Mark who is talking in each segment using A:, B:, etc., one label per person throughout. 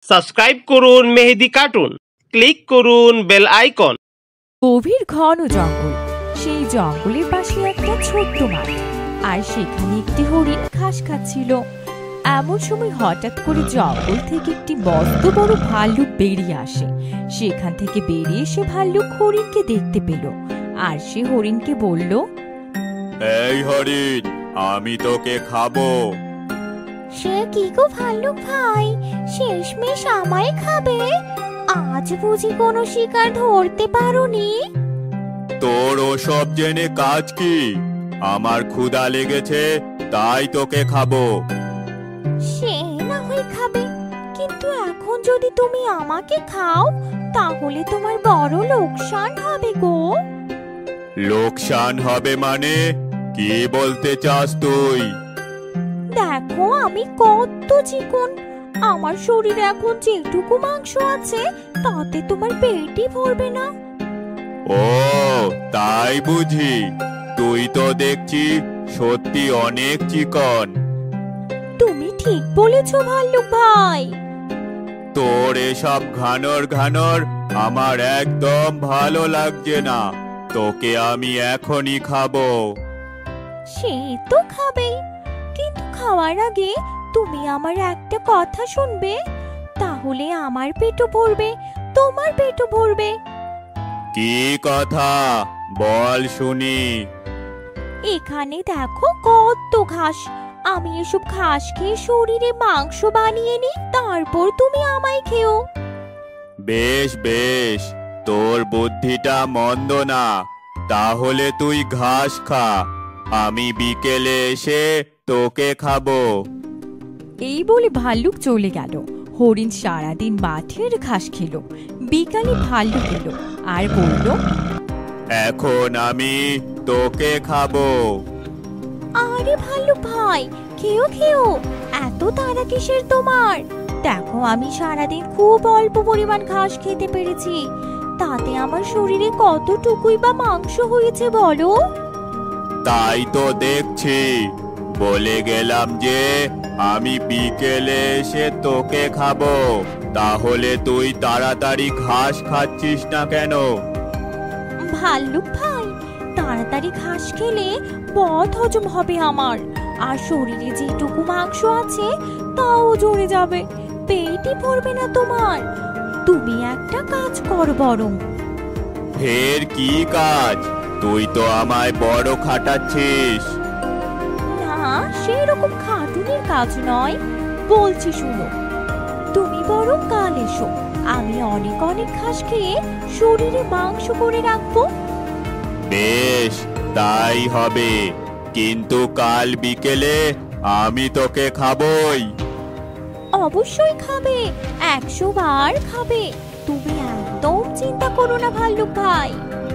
A: Subscribe করুন মেহেদি cartoon, click করুন bell icon.
B: গভীর ঘন জঙ্গল, সেই জঙ্গলের পাশে একটা ছোট্ট মাঠ, আর সেখানে একটি হরিণ ঘাস খাচ্ছিল। এমন সময় হঠাৎ করে জঙ্গল থেকে একটি মস্ত বড় ভাল্লুক বেরিয়ে আসে। সেখান থেকে বেরিয়ে এসে ভাল্লুক হরিণকে দেখতে পেল, আর সে হরিণকে বলল,
C: এই হরিণ, আমি তোকে খাবো।
D: সে কি গো ভাল্লুক ভাই, শেষমেশ আমায় খাবে? আজ বুঝি কোনো শিকার ধরতে পারোনি?
C: তোর ওসব জেনে কাজ কি? আমার ক্ষুধা লেগেছে, তাই তোকে খাবো।
D: সে না হয় খাবে, কিন্তু এখন যদি তুমি আমাকে খাও তাহলে তোমার বড় লোকসান হবে গো।
C: লোকসান হবে মানে? কি বলতে চাস তুই?
D: দেখো আমি কত চিকন, আমার শরীরে এখন যেটুকু মাংস আছে তাতে তোমার পেটই ভরবে না।
C: ও তাই বুঝি? তুই তো দেখছি সত্যি অনেক চিকন।
D: তুমি ঠিক বলেছো ভাল্লুক ভাই।
C: তোর এসব ঘানর ঘানর আমার একদম ভালো লাগছে না। তোকে আমি এখনই খাবো।
D: সে তো খাবেই, কিন্তু খাওয়ার আগে তুমি আমার একটা কথা শুনবে, তাহলে আমার পেটও ভরবে, তোমার পেটও ভরবে।
C: কি কথা? বল শুনি।
D: এখানে দেখো কত ঘাস, আমি এসব ঘাস খেয়ে শরীরে মাংস বানিয়ে নিই, তারপর তুমি আমায় খেও।
C: বেশ বেশ, তোর বুদ্ধিটা মন্দ না। তাহলে তুই ঘাস খা, আমি বিকেলে এসে তোকে খাবো।
B: এই বলে ভাল্লুক চলে গেল। হরিণ সারাদিন মাঠের ঘাস খেল। বিকালে ভাল্লুক এলো আর বলল,
C: এখন আমি তোকে খাবো।
D: আরে ভাল্লুক ভাই, খেও খেও, এত তাড়া কিসের তোমার? দেখো আমি সারাদিন খুব অল্প পরিমাণ ঘাস খেতে পেরেছি, তাতে আমার শরীরে কতটুকুই বা মাংস হয়েছে বলো?
C: তাই তো দেখছি, বলে গেলাম যে আমি বিকেলে এসে তোকে খাবো। তাহলে তুই তাড়াতাড়ি ঘাস খাচ্ছিস না কেন?
D: ভাল্লুক ভাই, তাড়াতাড়ি ঘাস খেলে পথ হজম হবে আমার, আর শরীরে যেটুকু মাংস আছে তাও জড়ে যাবে, পেটই ভরবে না তোমার। তুমি একটা কাজ করো বরং।
C: ফের কি কাজ? তুই তো আমায় বড় খাটাচ্ছিস।
D: না, সেরকম খাটুনির কাজ নয়, বলছি শুনো। তুমি বরং কাল এসো, আমি অনেক অনেক ঘাস খেয়ে শরীরে মাংস করে রাখবো।
C: বেশ, তাই হবে, কিন্তু কাল বিকেলে আমি তোকে খাবই।
D: অবশ্যই খাবে, 100 বার খাবে, তুমি একদম চিন্তা করো না ভাল্লুক ভাই।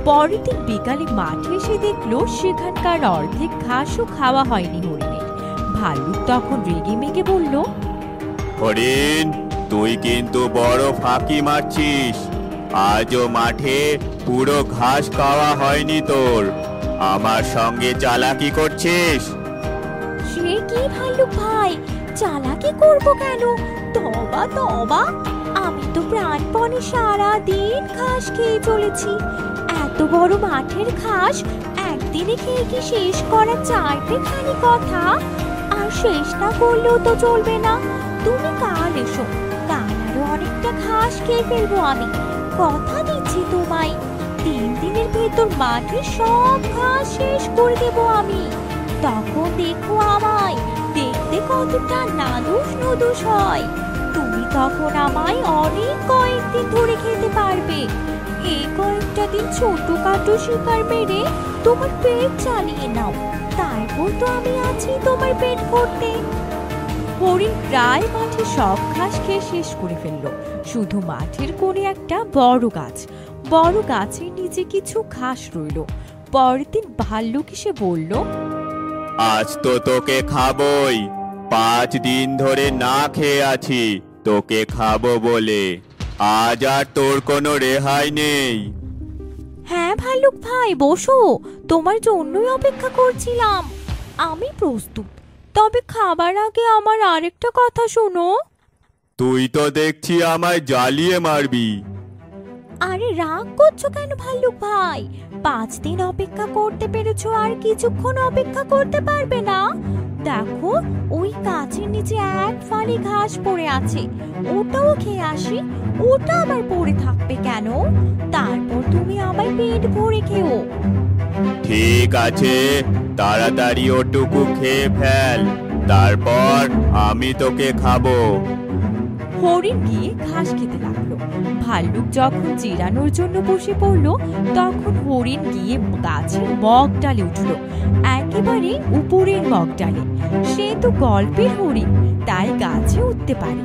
B: পরের দিন বিকালে মাঠে এসে দেখলো সেখানকার অর্ধেক ঘাসও খাওয়া হয়নি হরিণের। ভাল্লুক তখন রেগে মেগে বলল,
C: হরিণ, তুই কিন্তু বড় ফাঁকি মারছিস। আজও মাঠে পুরো ঘাস খাওয়া হয়নি তোর। আমার সঙ্গে চালাকি করছিস?
D: সে কি ভাল্লুক ভাই, চালাকি করবো কেন? তবা তবা, আমি তো প্রাণপণে সারা দিন ঘাস খেয়ে চলেছি। এত বড় মাঠের ঘাস একদিনে খেয়ে কি শেষ করা চারটেখানি কথা? আর শেষ না করলেও তো চলবে না। তুমি কাল এসো, কাল আরো অনেকটা ঘাস খেয়ে ফেলবো আমি, কথা দিচ্ছি তোমায়। 3 দিনের ভেতর মাঠের সব ঘাস শেষ করে দেবো আমি। তখন দেখো আমায় দেখতে কতটা নাদুস নুদুস হয়। তুমি তখন আমায় অনেক কয়েকদিন ধরে খেতে পারবে। এই কয়েকটা দিন ছোটখাটো শিকার মেরে তোমার পেট চালিয়ে নাও, তারপর তো আমি আছি তোমার পেট ভরতে।
B: হরিণ প্রায় মাঠে সব ঘাস খেয়ে শেষ করে ফেললো। শুধু মাঠের কোণে একটা বড় গাছের নিচে কিছু ঘাস রইল। পরের দিন ভাল্লুক এসে বলল,
C: আজ তো তোকে খাবই। 5 দিন ধরে না খেয়ে আছি তোকে খাবো বলে। আজ আর তোর কোনো রেহাই নেই।
D: হ্যাঁ ভাল্লুক ভাই, বসো, তোমার জন্যই অপেক্ষা করছিলাম। আমি প্রস্তুত, তবে খাবার আগে আমার আরেকটা কথা শোনো।
C: তুই তো দেখছি আমায় জ্বালিয়ে মারবি।
D: আরে রাগ করছো কেন ভাল্লুক ভাই? 5 দিন অপেক্ষা করতে পেরেছো, আর কিছুক্ষণ অপেক্ষা করতে পারবে না? দেখো ওই গাছের নিচে এক ফালি ঘাস পড়ে আছে, ওটাও খেয়ে আসি। ওটা আবার পড়ে থাকবে কেন? তারপর তুমি আবার পেট ভরে খেও।
C: ঠিক আছে, তাড়াতাড়ি ওটুকু খেয়ে ফেল, তারপর আমি তোকে খাবো।
B: হরিণ গিয়ে ঘাস খেতে লাগলো। ভাল্লুক যখন জিরানোর জন্য বসে পড়লো, তখন হরিণ গিয়ে গাছের মগ ডালে উঠল, একেবারে উপরের মগ ডালে। সে তো গল্পের হরিণ, তাই গাছে উঠতে পারে।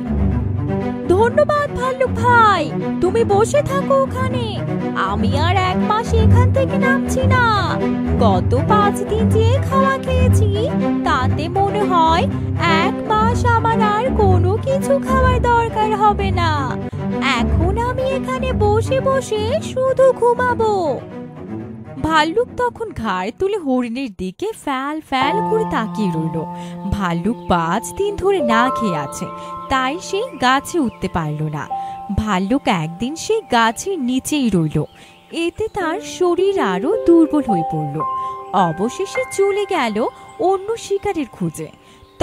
B: ধন্যবাদ ভাল্লুক ভাই, তুমি বসে থাকো ওখানে, আমি আর 1 মাস এখান থেকে নামছি না। গত 5 দিন যে খাওয়া খেয়েছি, তাতে মনে হয় 1 মাস আমার আর কোনো কিছু খাওয়ার দরকার হবে না। এখন আমি এখানে বসে বসে শুধু ঘুমাবো। ভাল্লুক তখন ঘাড় তুলে হরিণের দিকে ফ্যাল ফ্যাল করে তাকিয়ে রইল। ভাল্লুক 5 দিন ধরে না খেয়ে আছে, তাই সে গাছে উঠতে পারল না। ভাল্লুক একদিন সে গাছের নিচেই রইল। এতে তার শরীর আরো দুর্বল হয়ে পড়ল। অবশেষে চলে গেল অন্য শিকারের খোঁজে।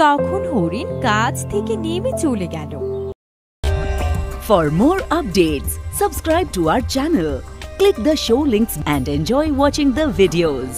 B: তখন হরিণ গাছ থেকে নেমে চলে গেল।
E: For more updates, subscribe to our channel, click the show links and enjoy watching the videos.